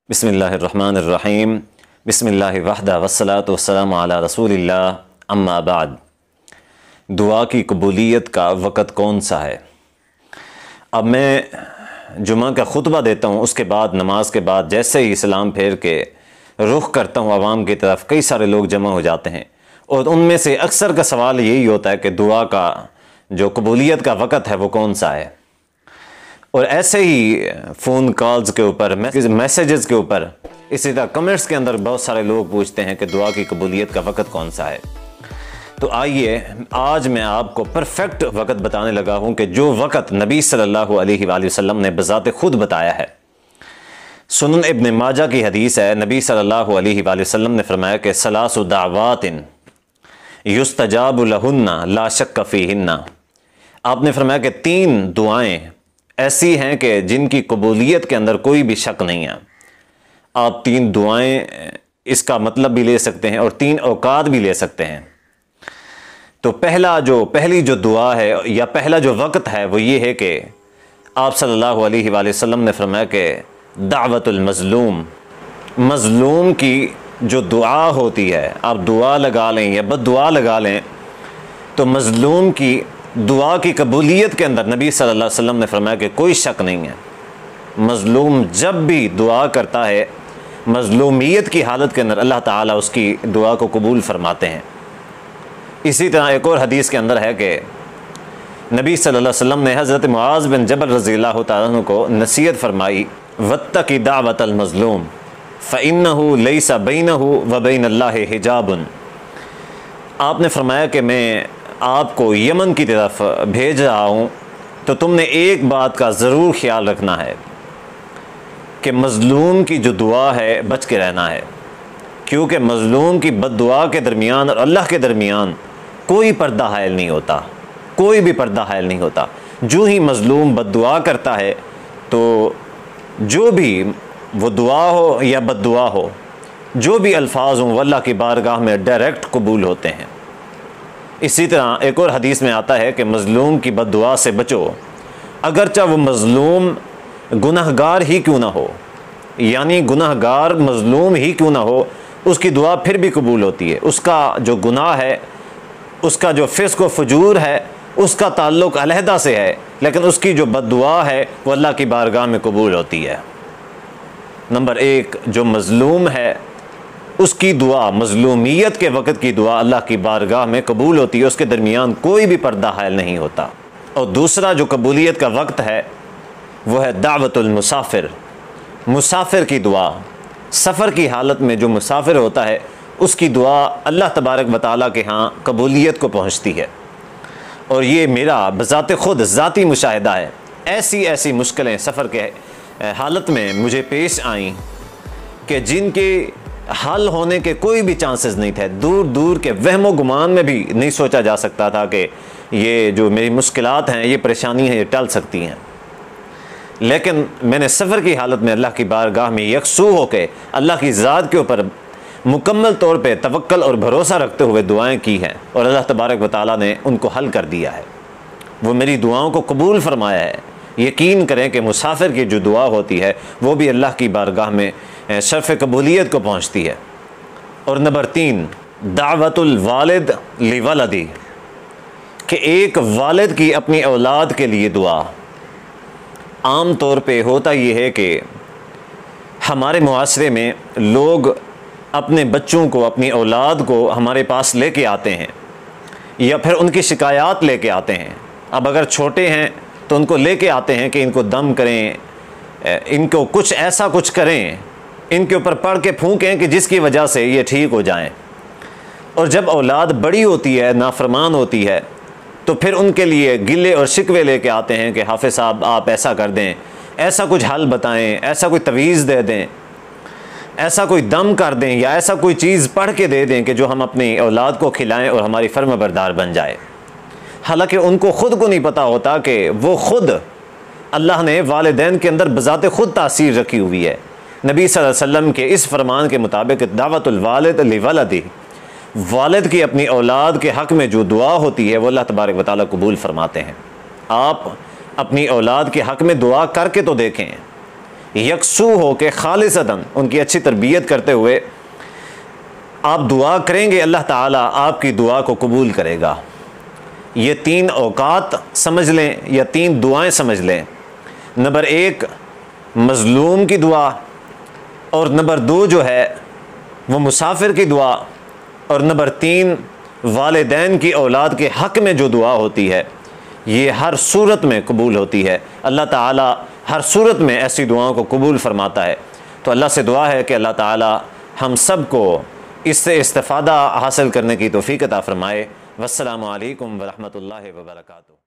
बिस्मिल्लाहिर्रहमानिर्रहीम बिस्मिल्लाहि वहदा वस्सलातु वस्सलामु अला रसूलिल्लाह अम्मा बाद। दुआ की कबूलियत का वक़्त कौन सा है? अब मैं जुमा का खुतबा देता हूँ, उसके बाद नमाज के बाद जैसे ही सलाम फेर के रुख़ करता हूँ आवाम की तरफ, कई सारे लोग जमा हो जाते हैं और उनमें से अक्सर का सवाल यही होता है कि दुआ का जो कबूलियत का वक़्त है वो कौन सा है। और ऐसे ही फ़ोन कॉल्स के ऊपर, मैसेजेस के ऊपर, इसी तरह कमेंट्स के अंदर बहुत सारे लोग पूछते हैं कि दुआ की कबूलियत का वक़्त कौन सा है। तो आइए आज मैं आपको परफेक्ट वक़्त बताने लगा हूँ कि जो वक़्त नबी सल्लल्लाहु अलैहि वसल्लम ने बज़ात खुद बताया है। सुनन इब्न माजा की हदीस है, नबी सल्लल्लाहु अलैहि वसल्लम ने फरमाया कि सलासु दावातिन युस्तजाबु लहुन्ना ला शक्क फीहिन्ना। आपने फरमाया कि 3 दुआएं ऐसी हैं कि जिनकी कबूलियत के अंदर कोई भी शक नहीं है। आप 3 दुआएं इसका मतलब भी ले सकते हैं और 3 औकात भी ले सकते हैं। तो पहली जो दुआ है या पहला जो वक़्त है वो ये है कि आप सल्लल्लाहु अलैहि वसल्लम ने फरमाया कि दावतुल मज़लूम, मज़लूम की जो दुआ होती है, आप दुआ लगा लें या बद्दुआ लगा लें, तो मज़लूम की दुआ की कबूलियत के अंदर नबी सल्लल्लाहु अलैहि वसल्लम ने फरमाया कि कोई शक नहीं है। मज़लूम जब भी दुआ करता है, मज़लूमियत की हालत के अंदर अल्लाह ताला उसकी दुआ को कबूल फरमाते हैं। इसी तरह एक और हदीस के अंदर है कि नबी सल्लल्लाहु अलैहि वसल्लम ने हज़रत मुआज़ बिन जबल रज़ियल्लाहु तआला अन्हु को नसीहत फरमाई, वत्तक़ि दावतल मज़लूम फ़इन्नहु लैसा बैनहु व बैनल्लाहि हिजाबुन। आपने फरमाया कि मैं आपको यमन की तरफ भेज रहा हूँ, तो तुमने एक बात का ज़रूर ख्याल रखना है कि मज़लूम की जो दुआ है बच के रहना है, क्योंकि मज़लूम की बद्दुआ के दरमियान और अल्लाह के दरमियान कोई पर्दा हायल नहीं होता, कोई भी पर्दा हायल नहीं होता। जो ही मज़लूम बद्दुआ करता है तो जो भी वो दुआ हो या बद्दुआ हो, जो भी अल्फाज हों, अल्लाह की बारगाह में डायरेक्ट कबूल होते हैं। इसी तरह एक और हदीस में आता है कि मज़लूम की बद्दुआ से बचो, अगरचा वो मज़लूम गुनहगार ही क्यों ना हो, यानी गुनहगार मज़लूम ही क्यों ना हो, उसकी दुआ फिर भी कबूल होती है। उसका जो गुनाह है, उसका जो फ़िस्क़ व फ़ुजूर है, उसका ताल्लुक़ अलहदा से है, लेकिन उसकी जो बद्दुआ है वो अल्लाह की बारगाह में कबूल होती है। नंबर 1, जो मज़लूम है उसकी दुआ, मज़लूमियत के वक़्त की दुआ अल्लाह की बारगाह में कबूल होती है, उसके दरमियान कोई भी पर्दा हायल नहीं होता। और दूसरा जो कबूलियत का वक़्त है वो है दावतुल मुसाफिर, मुसाफिर की दुआ। सफ़र की हालत में जो मुसाफिर होता है उसकी दुआ अल्लाह तबारक व तआला के यहाँ कबूलियत को पहुँचती है। और ये मेरा बज़ात ख़ुद ज़ाती मुशाहिदा है। ऐसी मुश्किलें सफ़र के हालत में मुझे पेश आईं कि जिनके हल होने के कोई भी चांसेस नहीं थे। दूर दूर के वहमो गुमान में भी नहीं सोचा जा सकता था कि ये जो मेरी मुश्किलात हैं, ये परेशानी हैं, ये टल सकती हैं। लेकिन मैंने सफ़र की हालत में अल्लाह की बारगाह में यकसू होकर अल्लाह की ज़ात के ऊपर मुकम्मल तौर पे तवक्ल और भरोसा रखते हुए दुआएं की हैं और अल्लाह तबारक व तआला ने उनको हल कर दिया है। वो मेरी दुआओं को कबूल फरमाया है। यकीन करें कि मुसाफिर की जो दुआ होती है वो भी अल्लाह की बारगाह में शर्फ़ कबूलियत को पहुँचती है। और नंबर 3, दावतुल वालिद लिवलदी, कि एक वालिद की अपनी औलाद के लिए दुआ। आम तौर पे होता ये है कि हमारे मुआशरे में लोग अपने बच्चों को, अपनी औलाद को हमारे पास लेके आते हैं या फिर उनकी शिकायत लेके आते हैं। अब अगर छोटे हैं तो उनको लेके आते हैं कि इनको दम करें, इनको कुछ ऐसा कुछ करें, इनके ऊपर पढ़ के फूंकें कि जिसकी वजह से ये ठीक हो जाएं। और जब औलाद बड़ी होती है, नाफरमान होती है, तो फिर उनके लिए गिले और शिकवे लेके आते हैं कि हाफिज़ साहब आप ऐसा कर दें, ऐसा कुछ हल बताएं, ऐसा कोई तवीज़ दे दें, ऐसा कोई दम कर दें या ऐसा कोई चीज़ पढ़ के दे दें कि जो हम अपनी औलाद को खिलाएं और हमारी फर्माबरदार बन जाए। हालांकि उनको ख़ुद को नहीं पता होता कि वो ख़ुद अल्लाह ने वालिदैन के अंदर बज़ात ख़ुद तासीर रखी हुई है। नबी सल्लल्लाहु अलैहि वसल्लम के इस फरमान के मुताबिक दावतुल वालिद लिवलदी, वालिद की अपनी औलाद के हक़ में जो दुआ होती है वो अल्लाह तबारक व तआला कबूल फरमाते हैं। आप अपनी औलाद के हक़ में दुआ करके तो देखें। यकसू हो के खालिसतन उनकी अच्छी तरबियत करते हुए आप दुआ करेंगे, अल्लाह ताला आपकी दुआ को कबूल करेगा। ये 3 औकात समझ लें या 3 दुआएं समझ लें। नंबर 1 मज़लूम की दुआ, और नंबर 2 जो है वो मुसाफिर की दुआ, और नंबर 3 वालिदैन की औलाद के हक़ में जो दुआ होती है, ये हर सूरत में कबूल होती है। अल्लाह ताला हर सूरत में ऐसी दुआओं को कबूल फरमाता है। तो अल्लाह से दुआ है कि अल्लाह ताला हम सब को इससे इस्तिफ़ादा हासिल करने की तौफ़ीक़ अता फ़रमाए। वस्सलामु अलैकुम व रहमतुल्लाहि व बरकातुहू।